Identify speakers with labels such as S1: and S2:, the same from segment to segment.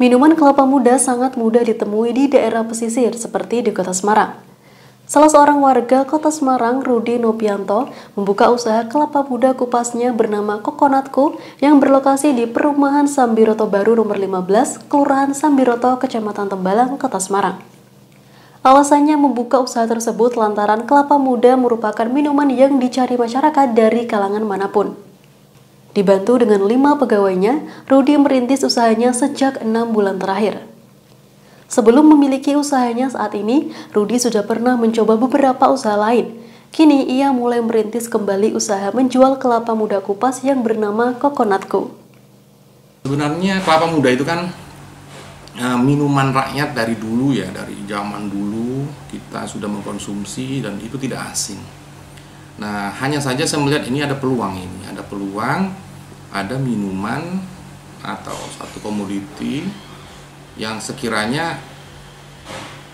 S1: Minuman kelapa muda sangat mudah ditemui di daerah pesisir seperti di Kota Semarang. Salah seorang warga Kota Semarang, Rudi Nopianto, membuka usaha kelapa muda kupasnya bernama Kokonatku yang berlokasi di Perumahan Sambiroto Baru nomor 15, Kelurahan Sambiroto, Kecamatan Tembalang, Kota Semarang. Alasannya membuka usaha tersebut lantaran kelapa muda merupakan minuman yang dicari masyarakat dari kalangan manapun. Dibantu dengan 5 pegawainya, Rudi merintis usahanya sejak 6 bulan terakhir. Sebelum memiliki usahanya saat ini, Rudi sudah pernah mencoba beberapa usaha lain. Kini ia mulai merintis kembali usaha menjual kelapa muda kupas yang bernama Kokonatku.
S2: Sebenarnya kelapa muda itu kan minuman rakyat dari dulu ya, dari zaman dulu kita sudah mengkonsumsi dan itu tidak asing. Nah, hanya saja saya melihat ini ada peluang, ada minuman atau satu komoditi yang sekiranya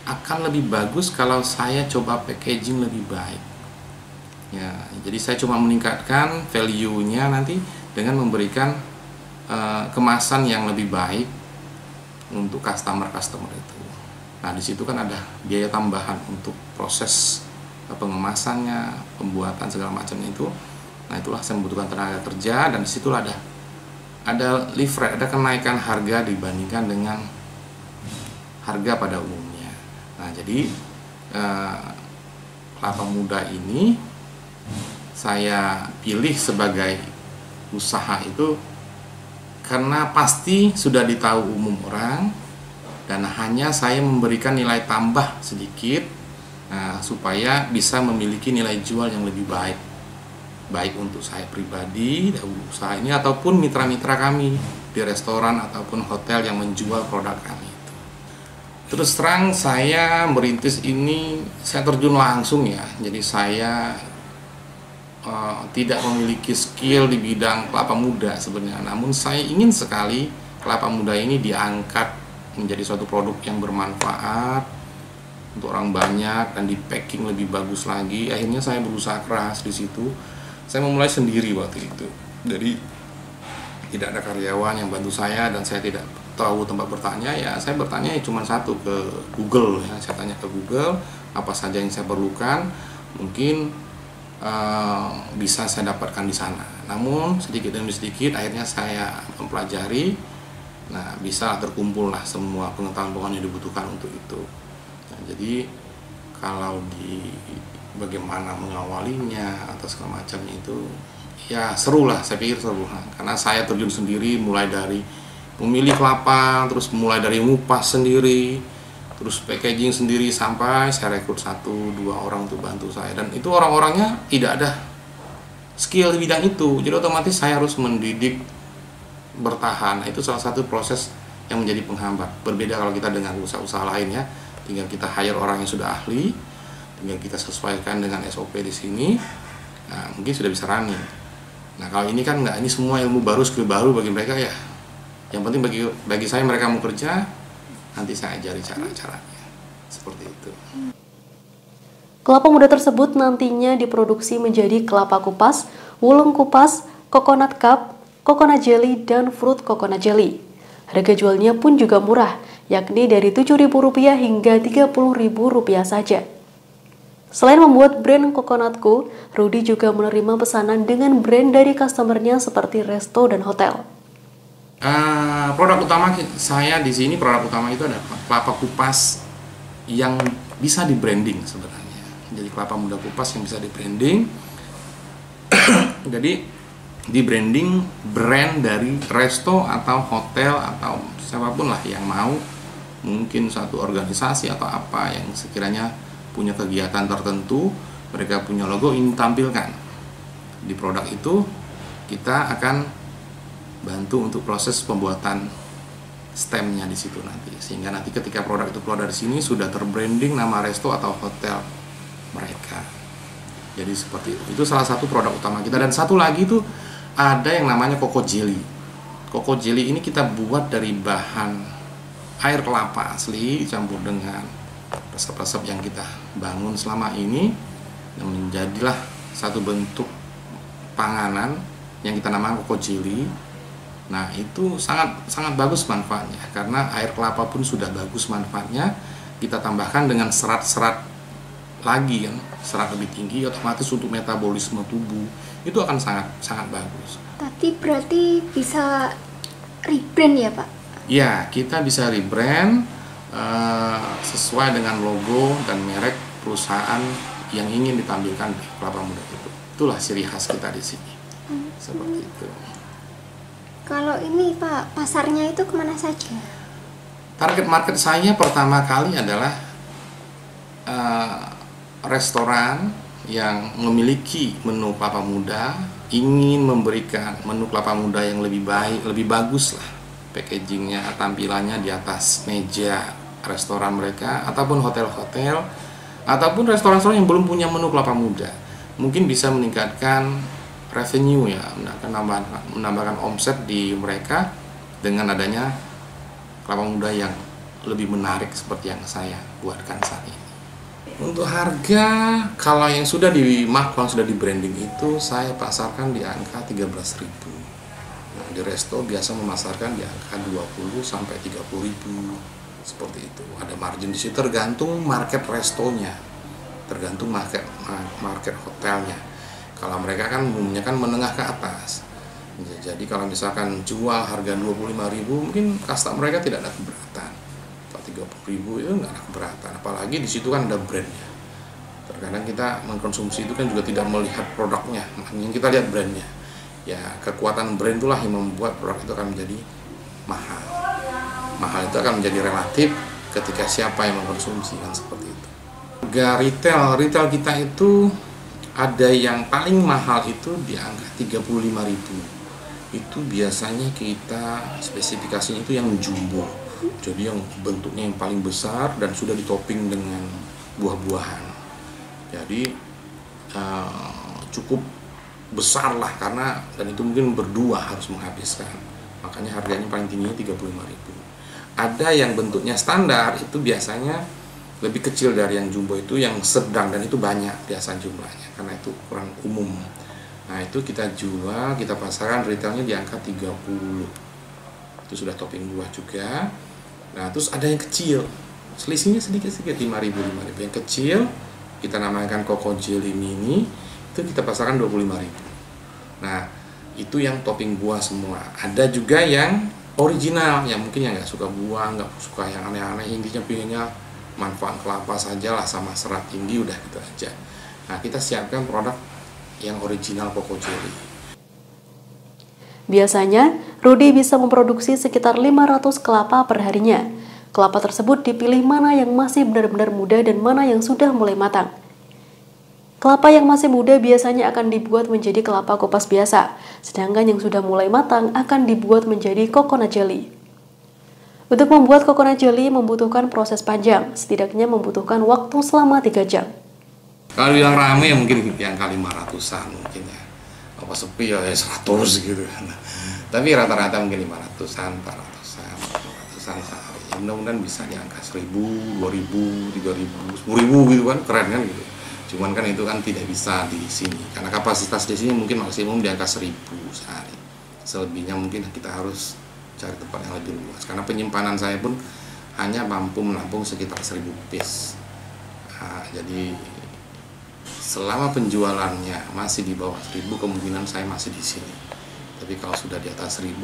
S2: akan lebih bagus kalau saya coba packaging lebih baik. Ya, jadi saya cuma meningkatkan value-nya nanti dengan memberikan kemasan yang lebih baik untuk customer itu. Nah, di situ kan ada biaya tambahan untuk proses pengemasannya, pembuatan segala macamnya itu. Nah, itulah saya membutuhkan tenaga kerja dan disitulah ada lift rate, ada kenaikan harga dibandingkan dengan harga pada umumnya. Nah, jadi kelapa muda ini saya pilih sebagai usaha itu karena pasti sudah ditahu umum orang dan hanya saya memberikan nilai tambah sedikit supaya bisa memiliki nilai jual yang lebih baik untuk saya pribadi dan usaha ini ataupun mitra-mitra kami di restoran ataupun hotel yang menjual produk kami. Terus terang saya merintis ini, saya terjun langsung ya. Jadi saya tidak memiliki skill di bidang kelapa muda sebenarnya. Namun saya ingin sekali kelapa muda ini diangkat menjadi suatu produk yang bermanfaat untuk orang banyak dan di packing lebih bagus lagi. Akhirnya saya berusaha keras di situ. Saya memulai sendiri waktu itu. Jadi tidak ada karyawan yang bantu saya dan saya tidak tahu tempat bertanya, ya saya bertanya cuma satu ke Google ya. Saya tanya ke Google apa saja yang saya perlukan, mungkin bisa saya dapatkan di sana. Namun sedikit demi sedikit akhirnya saya mempelajari, nah bisa terkumpul lah semua pengetahuan yang dibutuhkan untuk itu. Nah, jadi kalau di bagaimana mengawalinya atau segala macamnya itu ya seru lah, saya pikir seru lah. Karena saya terjun sendiri mulai dari memilih kelapa, terus mulai dari ngupas sendiri, terus packaging sendiri sampai saya rekrut 1-2 orang untuk bantu saya. Dan itu orang-orangnya tidak ada skill di bidang itu, jadi otomatis saya harus mendidik bertahan. Itu salah satu proses yang menjadi penghambat. Berbeda kalau kita dengan usaha-usaha lain ya, tinggal kita hire orang yang sudah ahli, tinggal kita sesuaikan dengan SOP di sini, nah, mungkin sudah bisa running. Nah, kalau ini kan enggak, ini semua ilmu baru, skill baru bagi mereka ya. Yang penting bagi saya mereka mau kerja, nanti saya ajari cara-caranya. Seperti itu.
S1: Kelapa muda tersebut nantinya diproduksi menjadi kelapa kupas, wulung kupas, coconut cup, coconut jelly, dan fruit coconut jelly. Harga jualnya pun juga murah, yakni dari Rp7.000 hingga Rp30.000 saja. Selain membuat brand Kokonatku, Rudi juga menerima pesanan dengan brand dari customernya seperti resto dan hotel.
S2: Produk utama saya di sini, produk utama itu ada kelapa kupas yang bisa di branding sebenarnya. Jadi kelapa muda kupas yang bisa di branding. Jadi di branding brand dari resto atau hotel atau siapapun lah yang mau, mungkin satu organisasi atau apa yang sekiranya punya kegiatan tertentu, mereka punya logo ingin tampilkan di produk itu, kita akan bantu untuk proses pembuatan stemnya di situ nanti, sehingga nanti ketika produk itu keluar dari sini sudah terbranding nama resto atau hotel mereka. Jadi seperti itu salah satu produk utama kita. Dan satu lagi itu ada yang namanya Coco Jelly. Coco Jelly ini kita buat dari bahan air kelapa asli dicampur dengan resep-resep yang kita bangun selama ini, dan menjadilah satu bentuk panganan yang kita namakan Coco Jelly. Nah, itu sangat sangat bagus manfaatnya karena air kelapa pun sudah bagus manfaatnya. Kita tambahkan dengan serat-serat lagi kan, serat lebih tinggi, otomatis untuk metabolisme tubuh itu akan sangat sangat bagus.
S3: Tadi berarti bisa rebrand ya Pak?
S2: Ya, kita bisa rebrand sesuai dengan logo dan merek perusahaan yang ingin ditampilkan di kelapa muda itu. Itulah ciri khas kita di sini. Seperti itu.
S3: Kalau ini Pak, pasarnya itu kemana saja?
S2: Target market saya pertama kali adalah restoran yang memiliki menu kelapa muda, ingin memberikan menu kelapa muda yang lebih baik, lebih bagus lah packagingnya, tampilannya di atas meja restoran mereka, ataupun hotel-hotel, ataupun restoran-restoran yang belum punya menu kelapa muda, mungkin bisa meningkatkan revenue ya, menambahkan omset di mereka dengan adanya kelapa muda yang lebih menarik seperti yang saya buatkan saat ini. Untuk harga, kalau yang sudah di markdown, sudah di branding itu saya pasarkan di angka 13.000. Nah, di resto biasa memasarkan di angka 20 sampai 30.000. Seperti itu. Ada margin di situ tergantung market restonya, tergantung market hotelnya. Kalau mereka kan umumnya kan menengah ke atas. Jadi kalau misalkan jual harga 25.000, mungkin kasta mereka tidak ada keberatan. Kalau 30.000 itu nggak ada keberatan. Apalagi di situ kan ada brandnya. Terkadang kita mengkonsumsi itu kan juga tidak melihat produknya, yang kita lihat brandnya. Ya, kekuatan brand itulah yang membuat produk itu akan menjadi mahal. Mahal itu akan menjadi relatif ketika siapa yang mengkonsumsi, kan seperti itu. Harga retail kita itu ada yang paling mahal itu di angka 35.000. Itu biasanya kita spesifikasinya itu yang jumbo. Jadi yang bentuknya yang paling besar dan sudah ditopping dengan buah-buahan. Jadi cukup besar lah, karena dan itu mungkin berdua harus menghabiskan. Makanya harganya paling tingginya 35.000. Ada yang bentuknya standar, itu biasanya lebih kecil dari yang jumbo itu, yang sedang, dan itu banyak biasa jumlahnya karena itu kurang umum. Nah, itu kita jual, kita pasarkan retailnya di angka 30. Itu sudah topping buah juga. Nah, terus ada yang kecil, selisihnya sedikit-sedikit, 5.000. Yang kecil kita namakan Coco Jelly Mini, itu kita pasarkan 25.000. Nah, itu yang topping buah semua. Ada juga yang original, yang mungkin yang nggak suka buah, nggak suka yang aneh-aneh, intinya pinginnya manfaat kelapa saja lah sama serat tinggi, udah gitu aja. Nah, kita siapkan produk yang original Coco Jelly.
S1: Biasanya, Rudy bisa memproduksi sekitar 500 kelapa per harinya. Kelapa tersebut dipilih mana yang masih benar-benar muda dan mana yang sudah mulai matang. Kelapa yang masih muda biasanya akan dibuat menjadi kelapa kupas biasa, sedangkan yang sudah mulai matang akan dibuat menjadi coconut jelly. Untuk membuat coconut jelly membutuhkan proses panjang, setidaknya membutuhkan waktu selama 3 jam.
S2: Kalau bilang rame ya mungkin yang kali 500-an mungkin ya. Apa sepi ya 100 gitu. Tapi rata-rata mungkin 500-an, 400-an sehari. Ya, mudah-mudahan bisa di angka 1.000, 2.000, 3.000, 10.000 gitu kan, keren kan gitu. Cuman kan itu kan tidak bisa di sini. Karena kapasitas di sini mungkin maksimum di angka 1.000 sehari. Selebihnya mungkin kita harus cari tempat yang lebih luas, karena penyimpanan saya pun hanya mampu menampung sekitar 1.000 piece. Nah, jadi selama penjualannya masih di bawah 1.000, kemungkinan saya masih di sini. Tapi kalau sudah di atas 1.000,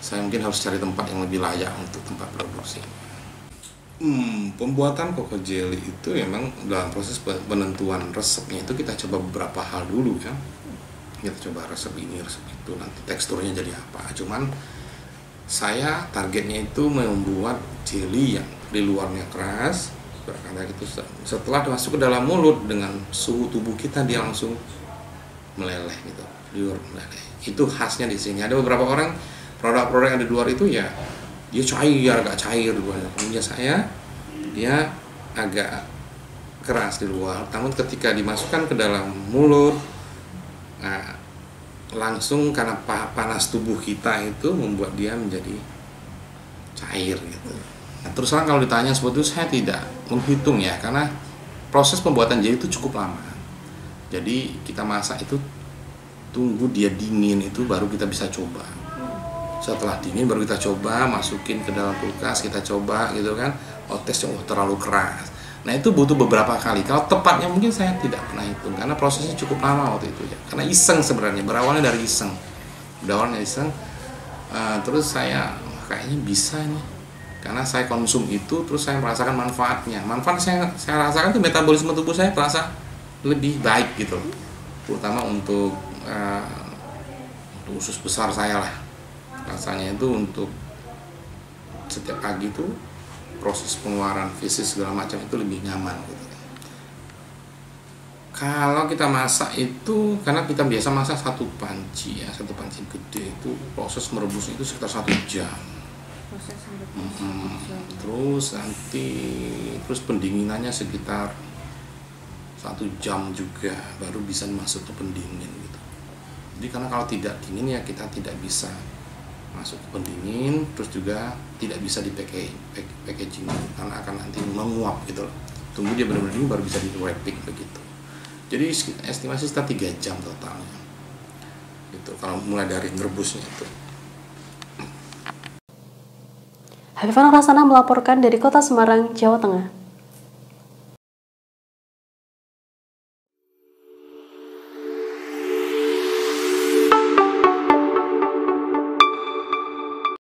S2: saya mungkin harus cari tempat yang lebih layak untuk tempat produksi. Pembuatan Coco Jelly itu memang dalam proses penentuan resepnya itu kita coba beberapa hal dulu ya. Kita coba resep ini, resep itu, nanti teksturnya jadi apa. Cuman saya targetnya itu membuat jelly yang di luarnya keras, karena itu setelah masuk ke dalam mulut dengan suhu tubuh kita dia langsung meleleh gitu, liur meleleh. Itu khasnya di sini. Ada beberapa orang produk-produk yang di luar itu ya dia cair, agak cair di luar. Punya saya dia agak keras di luar, namun ketika dimasukkan ke dalam mulut, nah, langsung karena panas tubuh kita itu membuat dia menjadi cair gitu. Nah, terus terang kalau ditanya seperti itu saya tidak menghitung ya, karena proses pembuatan jelly itu cukup lama. Jadi kita masak itu tunggu dia dingin itu baru kita bisa coba. Setelah dingin baru kita coba masukin ke dalam kulkas, kita coba gitu kan. Oh, tesnya terlalu keras. Nah, itu butuh beberapa kali. Kalau tepatnya mungkin saya tidak pernah hitung karena prosesnya cukup lama waktu itu ya. Karena iseng sebenarnya, berawalnya dari iseng. Terus saya kayaknya bisa nih. Karena saya konsum itu, terus saya merasakan manfaatnya. Manfaat saya rasakan tuh metabolisme tubuh saya terasa lebih baik gitu loh. Terutama untuk usus besar saya lah. Rasanya itu untuk setiap pagi tuh proses pengeluaran fesis segala macam itu lebih nyaman gitu. Kalau kita masak itu, karena kita biasa masak satu panci gede, itu proses merebusnya itu sekitar 1 jam. Terus pendinginannya sekitar 1 jam juga baru bisa masuk ke pendingin gitu. Jadi karena kalau tidak dingin ya kita tidak bisa masuk ke pendingin, terus juga tidak bisa di packaging karena akan nanti menguap gitu loh. Tunggu dia benar-benar dingin baru bisa di wrapping begitu. Jadi estimasi sekitar 3 jam totalnya gitu kalau mulai dari merebusnya itu.
S1: Hafifan Rasana melaporkan dari Kota Semarang, Jawa Tengah.